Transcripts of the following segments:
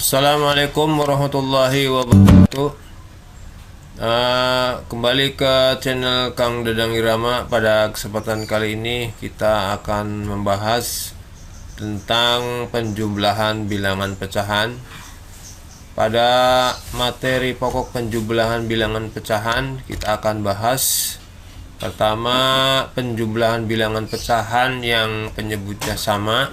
Assalamualaikum warahmatullahi wabarakatuh. Kembali ke channel Kang Dadang Irama. Pada kesempatan kali ini kita akan membahas tentang penjumlahan bilangan pecahan. Pada materi pokok penjumlahan bilangan pecahan kita akan bahas pertama penjumlahan bilangan pecahan yang penyebutnya sama.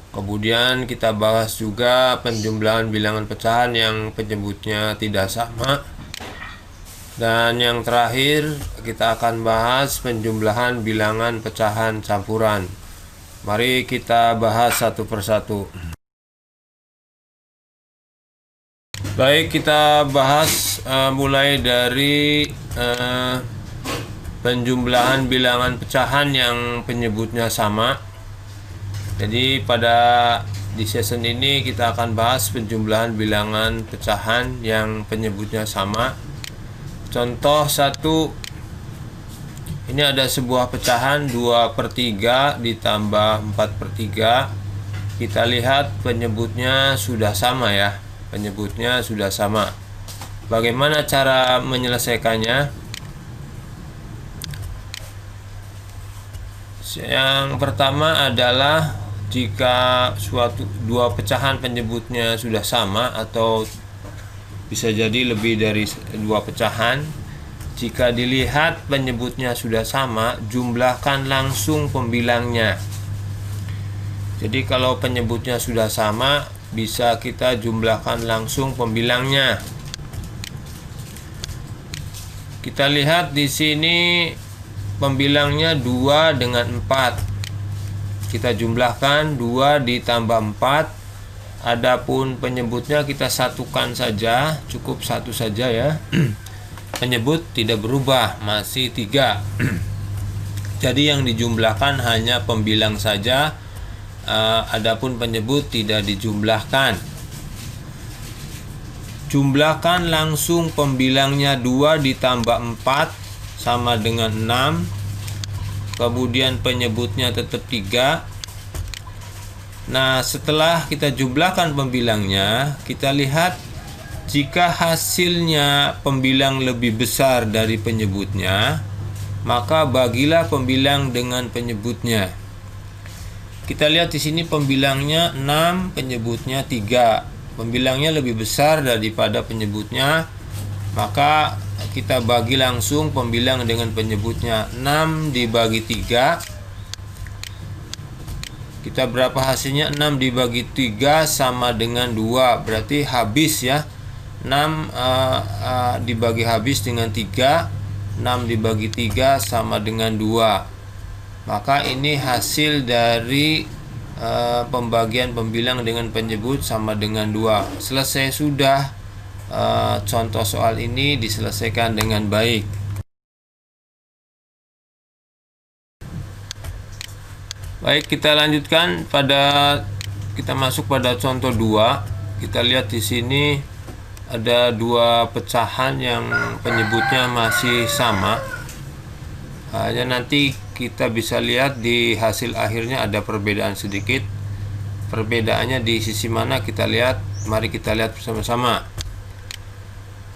Kemudian kita bahas juga penjumlahan bilangan pecahan yang penyebutnya tidak sama. Dan yang terakhir kita akan bahas penjumlahan bilangan pecahan campuran. Mari kita bahas satu persatu. Baik, kita bahas mulai dari penjumlahan bilangan pecahan yang penyebutnya sama. Jadi di season ini kita akan bahas penjumlahan bilangan pecahan yang penyebutnya sama. Contoh 1, ini ada sebuah pecahan 2/3 ditambah 4/3. Kita lihat penyebutnya sudah sama ya. Penyebutnya sudah sama. Bagaimana cara menyelesaikannya? Yang pertama adalah jika dua pecahan penyebutnya sudah sama atau bisa jadi lebih dari dua pecahan, jika dilihat penyebutnya sudah sama, jumlahkan langsung pembilangnya. Jadi kalau penyebutnya sudah sama, bisa kita jumlahkan langsung pembilangnya. Kita lihat di sini pembilangnya 2 dengan 4. Kita jumlahkan 2 ditambah 4. Adapun penyebutnya kita satukan saja, cukup satu saja ya. Penyebut tidak berubah, masih 3. Jadi yang dijumlahkan hanya pembilang saja. Adapun penyebut tidak dijumlahkan. Jumlahkan langsung pembilangnya 2 ditambah 4 sama dengan 6. Kemudian penyebutnya tetap 3. Nah, setelah kita jumlahkan pembilangnya, kita lihat jika hasilnya pembilang lebih besar dari penyebutnya, maka bagilah pembilang dengan penyebutnya. Kita lihat di sini pembilangnya 6, penyebutnya 3. Pembilangnya lebih besar daripada penyebutnya, maka kita bagi langsung pembilang dengan penyebutnya. 6 dibagi 3. Kita berapa hasilnya? 6 dibagi 3 sama dengan 2. Berarti habis ya. 6 dibagi habis dengan 3. 6 dibagi 3 sama dengan 2. Maka ini hasil dari pembagian pembilang dengan penyebut sama dengan 2. Selesai sudah. Contoh soal ini diselesaikan dengan baik. Baik, kita lanjutkan kita masuk pada contoh 2. Kita lihat di sini ada 2 pecahan yang penyebutnya masih sama. Hanya nanti kita bisa lihat di hasil akhirnya ada perbedaan sedikit. Perbedaannya di sisi mana kita lihat? Mari kita lihat bersama-sama.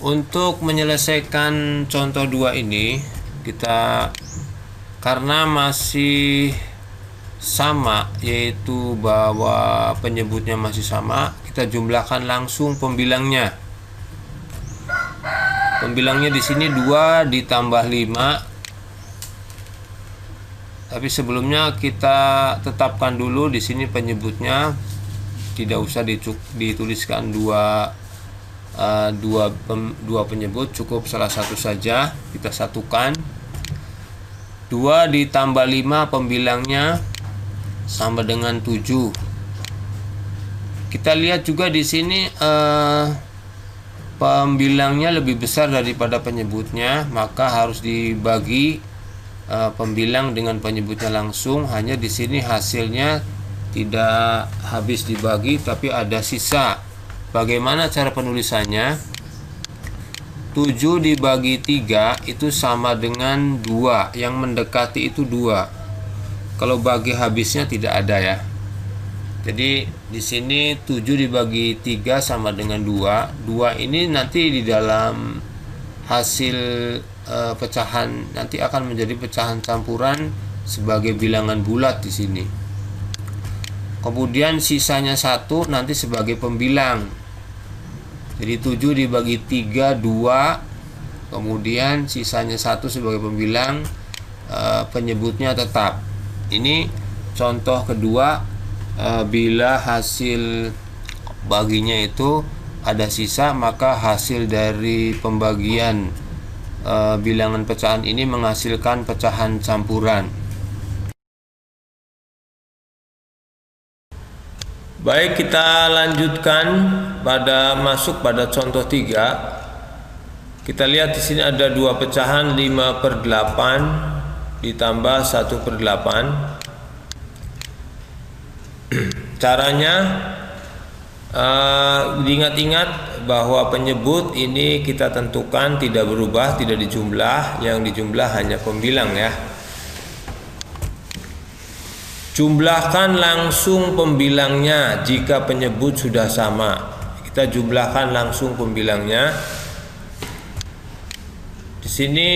Untuk menyelesaikan contoh 2 ini, karena masih sama, yaitu bahwa penyebutnya masih sama, kita jumlahkan langsung pembilangnya. Pembilangnya di sini 2 ditambah 5. Tapi sebelumnya kita tetapkan dulu di sini penyebutnya, tidak usah dituliskan dua penyebut, cukup salah satu saja. Kita satukan. 2 ditambah 5 pembilangnya sama dengan 7. Kita lihat juga di sini pembilangnya lebih besar daripada penyebutnya, maka harus dibagi pembilang dengan penyebutnya langsung. Hanya di sini hasilnya tidak habis dibagi tapi ada sisa. Bagaimana cara penulisannya? 7 dibagi 3 itu sama dengan 2. Yang mendekati itu 2. Kalau bagi habisnya tidak ada ya. Jadi di sini 7 dibagi 3 sama dengan 2. 2 ini nanti di dalam hasil pecahan nanti akan menjadi pecahan campuran sebagai bilangan bulat di sini. Kemudian sisanya 1 nanti sebagai pembilang. Jadi 7 dibagi 3 2. Kemudian sisanya 1 sebagai pembilang, penyebutnya tetap. Ini contoh kedua. Bila hasil baginya itu ada sisa, maka hasil dari pembagian bilangan pecahan ini menghasilkan pecahan campuran. Baik, kita lanjutkan masuk pada contoh 3. Kita lihat di sini ada dua pecahan 5/8 ditambah 1/8. Caranya diingat-ingat bahwa penyebut ini kita tentukan tidak berubah, tidak dijumlah, yang dijumlah hanya pembilang ya. Jumlahkan langsung pembilangnya jika penyebut sudah sama. Kita jumlahkan langsung pembilangnya. Di sini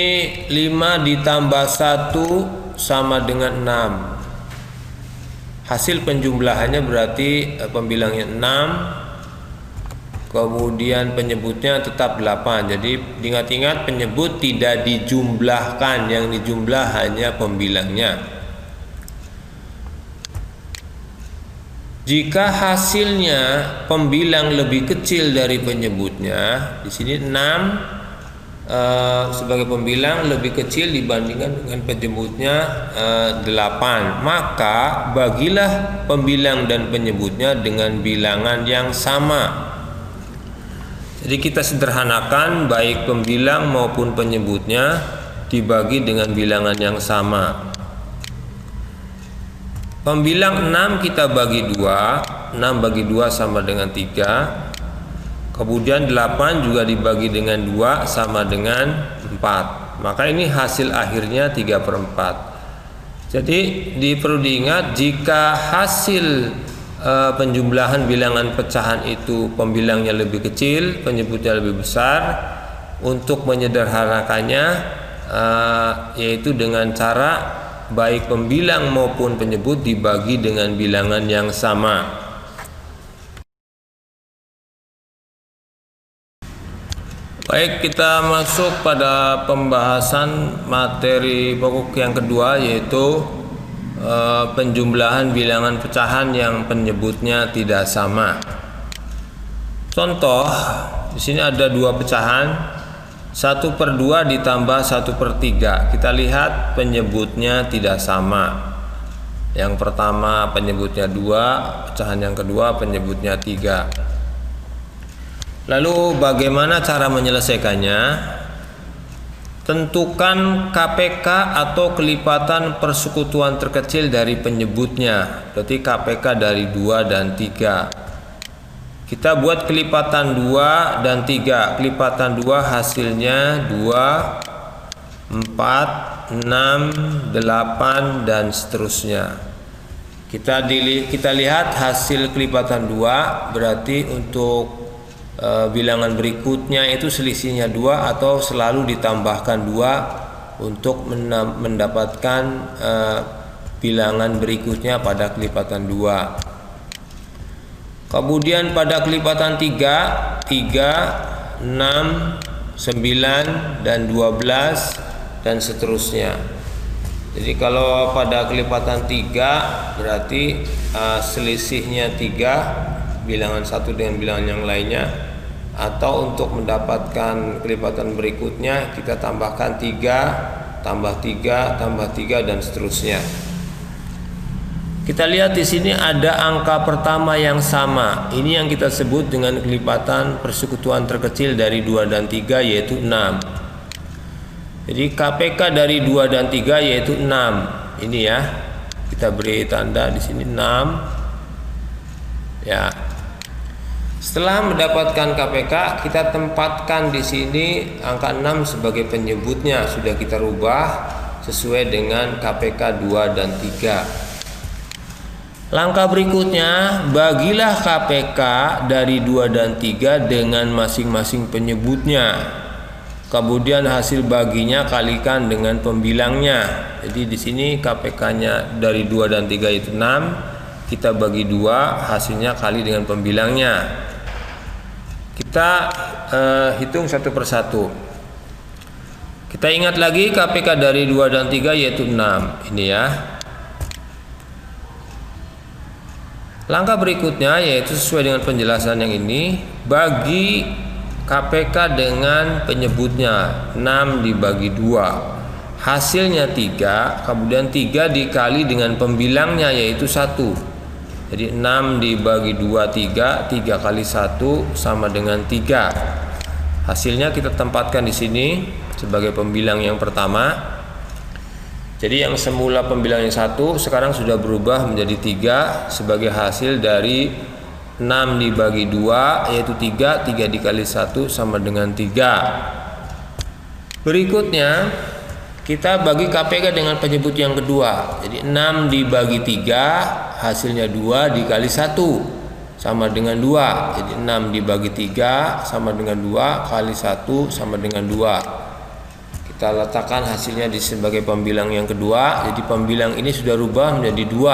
5 ditambah 1 sama dengan 6. Hasil penjumlahannya berarti pembilangnya 6, kemudian penyebutnya tetap 8. Jadi ingat-ingat penyebut tidak dijumlahkan, yang dijumlah hanya pembilangnya. Jika hasilnya pembilang lebih kecil dari penyebutnya, di sini 6 sebagai pembilang lebih kecil dibandingkan dengan penyebutnya 8, maka bagilah pembilang dan penyebutnya dengan bilangan yang sama. Jadi kita sederhanakan, baik pembilang maupun penyebutnya dibagi dengan bilangan yang sama. Pembilang 6 kita bagi 2, 6 bagi 2 sama dengan 3. Kemudian 8 juga dibagi dengan 2 sama dengan 4. Maka ini hasil akhirnya 3/4. Jadi perlu diingat, jika hasil penjumlahan bilangan pecahan itu pembilangnya lebih kecil, penyebutnya lebih besar, untuk menyederhanakannya yaitu dengan cara baik pembilang maupun penyebut dibagi dengan bilangan yang sama. Baik, kita masuk pada pembahasan materi pokok yang kedua, yaitu penjumlahan bilangan pecahan yang penyebutnya tidak sama. Contoh, di sini ada dua pecahan, 1/2 ditambah 1/3. Kita lihat penyebutnya tidak sama. Yang pertama penyebutnya 2, pecahan yang kedua penyebutnya 3. Lalu bagaimana cara menyelesaikannya? Tentukan KPK atau kelipatan persekutuan terkecil dari penyebutnya. Berarti KPK dari 2 dan 3. Kita buat kelipatan 2 dan 3. Kelipatan 2 hasilnya 2, 4, 6, 8 dan seterusnya. Kita lihat hasil kelipatan 2, berarti untuk bilangan berikutnya itu selisihnya 2 atau selalu ditambahkan 2 untuk mendapatkan bilangan berikutnya pada kelipatan 2. Kemudian pada kelipatan 3, 6, 9 dan 12 dan seterusnya. Jadi kalau pada kelipatan 3 berarti selisihnya 3, bilangan satu dengan bilangan yang lainnya, atau untuk mendapatkan kelipatan berikutnya kita tambahkan 3 tambah 3 tambah 3 dan seterusnya. Kita lihat di sini ada angka pertama yang sama. Ini yang kita sebut dengan kelipatan persekutuan terkecil dari 2 dan 3, yaitu 6. Jadi KPK dari 2 dan 3 yaitu 6. Ini ya. Kita beri tanda di sini 6. Ya. Setelah mendapatkan KPK, kita tempatkan di sini angka 6 sebagai penyebutnya. Sudah kita rubah sesuai dengan KPK 2 dan 3. Langkah berikutnya, bagilah KPK dari 2 dan 3 dengan masing-masing penyebutnya. Kemudian hasil baginya kalikan dengan pembilangnya. Jadi di sini KPK-nya dari 2 dan 3 itu 6. Kita bagi 2, hasilnya kali dengan pembilangnya. Kita hitung satu persatu. Kita ingat lagi KPK dari 2 dan 3 yaitu 6. Ini ya. Langkah berikutnya yaitu sesuai dengan penjelasan yang ini, bagi KPK dengan penyebutnya 6 dibagi 2, hasilnya 3, kemudian 3 dikali dengan pembilangnya yaitu 1. Jadi 6 dibagi 2 3, 3 kali 1 sama dengan 3. Hasilnya kita tempatkan di sini sebagai pembilang yang pertama. Jadi yang semula pembilang yang 1 sekarang sudah berubah menjadi 3 sebagai hasil dari 6 dibagi 2 yaitu 3, 3 dikali 1 sama dengan 3. Berikutnya kita bagi KPK dengan penyebut yang kedua. Jadi 6 dibagi 3 hasilnya 2 dikali 1 sama dengan 2. Jadi 6 dibagi 3 sama dengan 2 kali 1 sama dengan 2. Kita letakkan hasilnya di sebagai pembilang yang kedua. Jadi pembilang ini sudah rubah menjadi 2.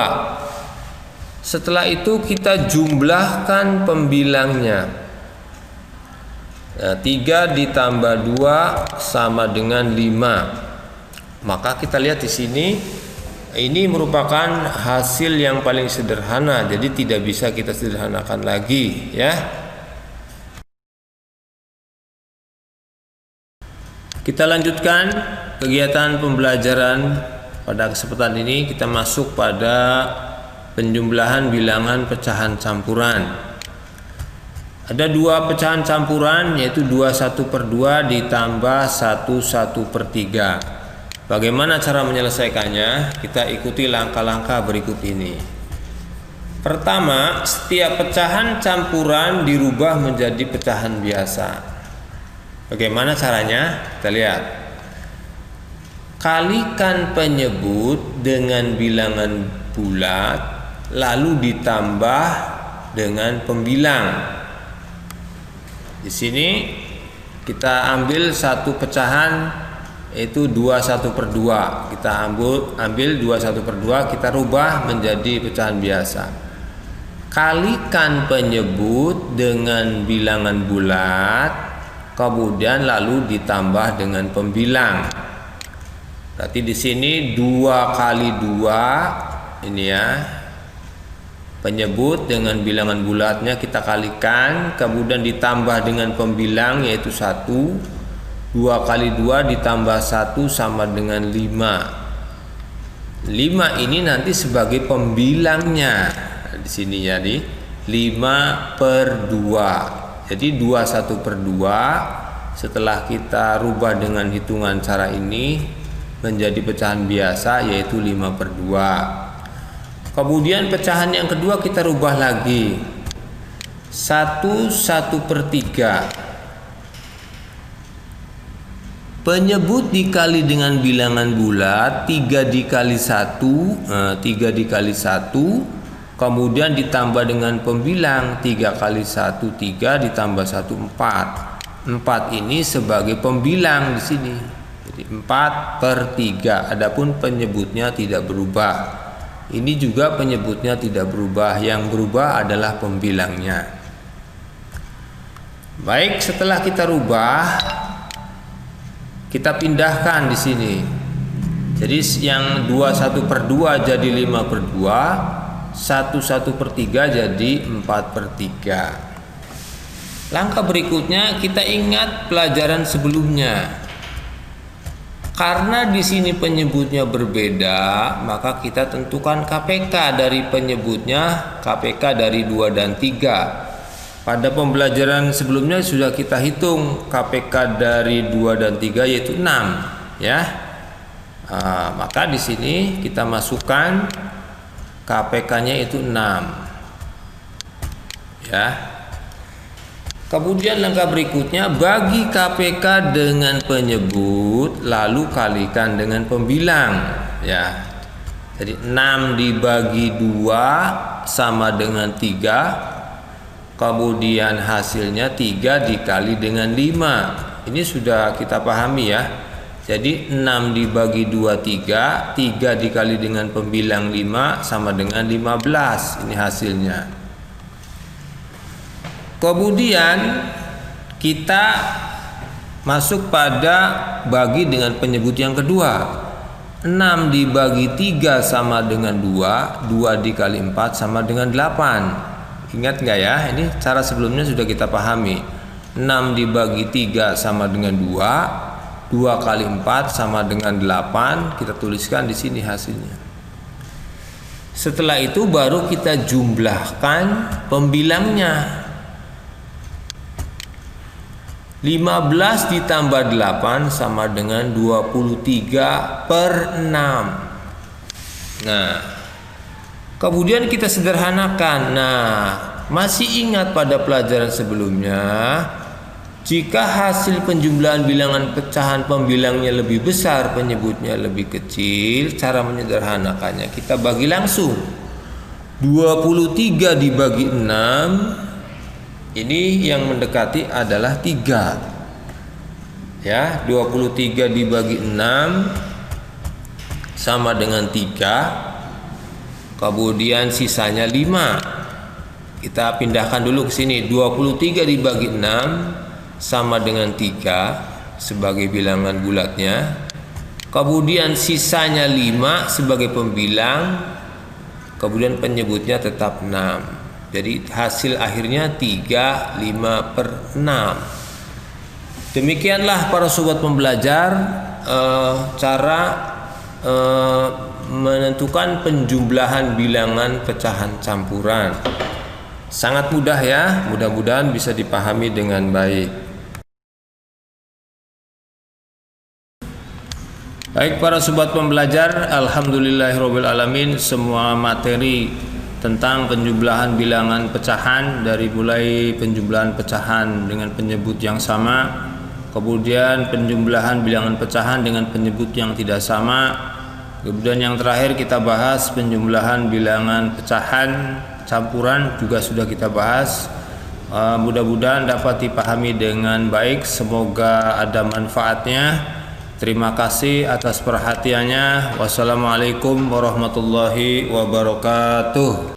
Setelah itu kita jumlahkan pembilangnya. 3 ditambah 2 sama dengan 5. Maka kita lihat di sini ini merupakan hasil yang paling sederhana. Jadi tidak bisa kita sederhanakan lagi ya. Kita lanjutkan kegiatan pembelajaran pada kesempatan ini. Kita masuk pada penjumlahan bilangan pecahan campuran. Ada 2 pecahan campuran yaitu 21/2 ditambah 11/3. Bagaimana cara menyelesaikannya? Kita ikuti langkah-langkah berikut ini. Pertama, setiap pecahan campuran dirubah menjadi pecahan biasa. Bagaimana caranya? Kita lihat. Kalikan penyebut dengan bilangan bulat lalu ditambah dengan pembilang. Di sini kita ambil satu pecahan yaitu 21/2. Kita ambil 21/2, kita rubah menjadi pecahan biasa. Kalikan penyebut dengan bilangan bulat kemudian lalu ditambah dengan pembilang. Berarti di sini 2 kali 2 ini ya. Penyebut dengan bilangan bulatnya kita kalikan kemudian ditambah dengan pembilang yaitu 1. 2 kali 2 ditambah 1 sama dengan 5. 5 ini nanti sebagai pembilangnya. Di sini jadi 5/2. Jadi 21/2 setelah kita rubah dengan hitungan cara ini menjadi pecahan biasa yaitu 5/2. Kemudian pecahan yang kedua kita rubah lagi 1/3. Penyebut dikali dengan bilangan bulat 3 dikali 1, 3 dikali 1. Kemudian ditambah dengan pembilang 3 kali 1 3 ditambah 1 4. 4 ini sebagai pembilang di sini. Jadi 4/3. Adapun penyebutnya tidak berubah. Ini juga penyebutnya tidak berubah. Yang berubah adalah pembilangnya. Baik, setelah kita rubah, kita pindahkan di sini. Jadi yang 21/2 jadi 5/2. 1/3 jadi 4/3. Langkah berikutnya kita ingat pelajaran sebelumnya. Karena di sini penyebutnya berbeda, maka kita tentukan KPK dari penyebutnya, KPK dari 2 dan 3. Pada pembelajaran sebelumnya sudah kita hitung KPK dari 2 dan 3 yaitu 6 ya. Maka di sini kita masukkan KPK-nya itu 6 ya. Kemudian langkah berikutnya bagi KPK dengan penyebut lalu kalikan dengan pembilang ya. Jadi 6 dibagi 2 sama dengan 3. Kemudian hasilnya 3 dikali dengan 5. Ini sudah kita pahami ya. Jadi 6 dibagi 2 3, 3 dikali dengan pembilang 5 sama dengan 15. Ini hasilnya. Kemudian kita masuk pada bagi dengan penyebut yang kedua. 6 dibagi 3 sama dengan 2, 2 dikali 4 sama dengan 8. Ingat nggak ya? Ini cara sebelumnya sudah kita pahami. 6 dibagi 3 sama dengan 2, 2 kali 4 sama dengan 8. Kita tuliskan di sini hasilnya. Setelah itu baru kita jumlahkan pembilangnya. 15 ditambah 8 sama dengan 23/6. Nah, kemudian kita sederhanakan. Nah, masih ingat pada pelajaran sebelumnya, jika hasil penjumlahan bilangan pecahan pembilangnya lebih besar, penyebutnya lebih kecil, cara menyederhanakannya kita bagi langsung. 23 dibagi 6, ini yang mendekati adalah 3. Ya, 23 dibagi 6 sama dengan 3. Kemudian sisanya 5. Kita pindahkan dulu ke sini. 23 dibagi 6 sama dengan 3 sebagai bilangan bulatnya. Kemudian sisanya 5 sebagai pembilang. Kemudian penyebutnya tetap 6. Jadi hasil akhirnya 3, 5/6. Demikianlah para sobat pembelajar cara menentukan penjumlahan bilangan pecahan campuran. Sangat mudah ya, mudah-mudahan bisa dipahami dengan baik. Baik para sobat pembelajar, alhamdulillahirabbil alamin, semua materi tentang penjumlahan bilangan pecahan dari mulai penjumlahan pecahan dengan penyebut yang sama, kemudian penjumlahan bilangan pecahan dengan penyebut yang tidak sama, kemudian yang terakhir kita bahas penjumlahan bilangan pecahan campuran juga sudah kita bahas. Mudah-mudahan dapat dipahami dengan baik, semoga ada manfaatnya. Terima kasih atas perhatiannya. Wassalamualaikum warahmatullahi wabarakatuh.